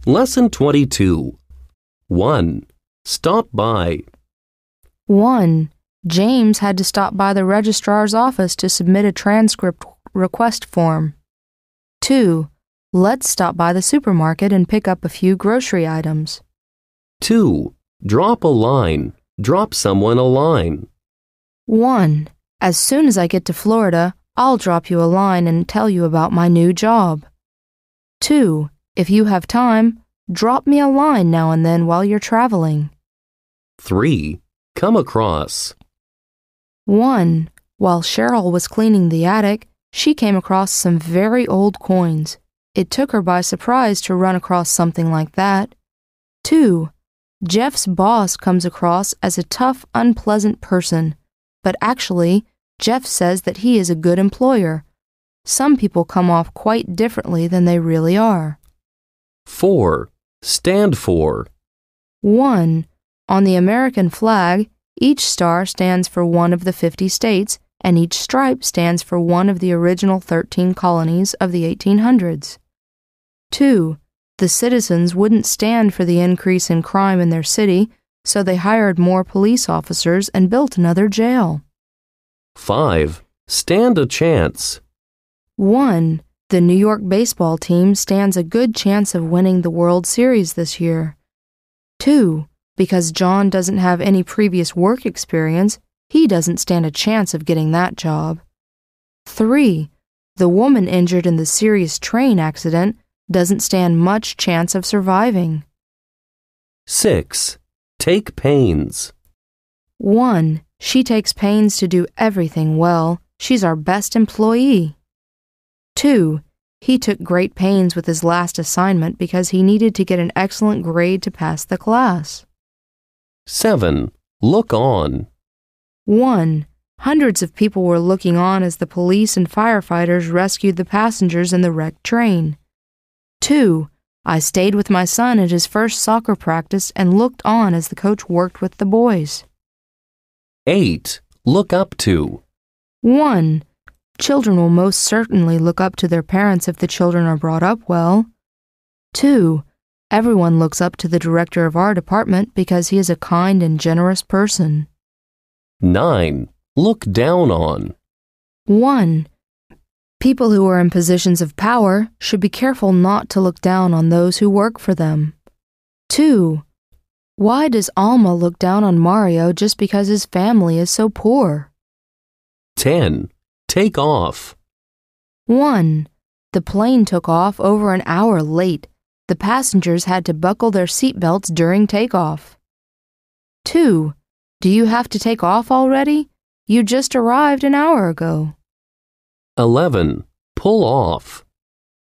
Lesson 22. 1. Stop by. 1. James had to stop by the registrar's office to submit a transcript request form. 2. Let's stop by the supermarket and pick up a few grocery items. 2. Drop a line. Drop someone a line. 1. As soon as I get to Florida, I'll drop you a line and tell you about my new job. 2. If you have time, drop me a line now and then while you're traveling. 3. Come across. 1. While Cheryl was cleaning the attic, she came across some very old coins. It took her by surprise to run across something like that. 2. Jeff's boss comes across as a tough, unpleasant person, but actually, Jeff says that he is a good employer. Some people come off quite differently than they really are. 4. Stand for. 1. On the American flag, each star stands for one of the 50 states, and each stripe stands for one of the original 13 colonies of the 1800s. 2. The citizens wouldn't stand for the increase in crime in their city, so they hired more police officers and built another jail. 5. Stand a chance. 1. The New York baseball team stands a good chance of winning the World Series this year. 2. Because John doesn't have any previous work experience, he doesn't stand a chance of getting that job. 3. The woman injured in the serious train accident doesn't stand much chance of surviving. 6. Take pains. 1. She takes pains to do everything well. She's our best employee. 2. He took great pains with his last assignment because he needed to get an excellent grade to pass the class. 7. Look on. 1. Hundreds of people were looking on as the police and firefighters rescued the passengers in the wrecked train. 2. I stayed with my son at his first soccer practice and looked on as the coach worked with the boys. 8. Look up to. 1. Children will most certainly look up to their parents if the children are brought up well. 2. Everyone looks up to the director of our department because he is a kind and generous person. 9. Look down on. 1. People who are in positions of power should be careful not to look down on those who work for them. 2. Why does Alma look down on Mario just because his family is so poor? 10. Take off. 1. The plane took off over an hour late. The passengers had to buckle their seatbelts during takeoff. 2. Do you have to take off already? You just arrived an hour ago. 11. Pull off.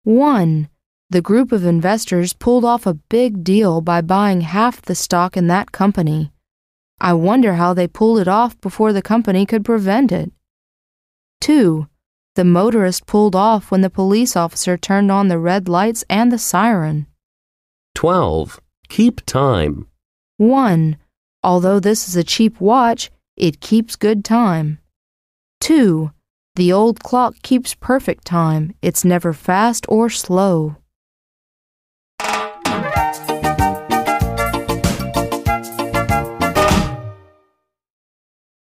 1. The group of investors pulled off a big deal by buying half the stock in that company. I wonder how they pulled it off before the company could prevent it. 2. The motorist pulled off when the police officer turned on the red lights and the siren. 12. Keep time. 1. Although this is a cheap watch, it keeps good time. 2. The old clock keeps perfect time. It's never fast or slow.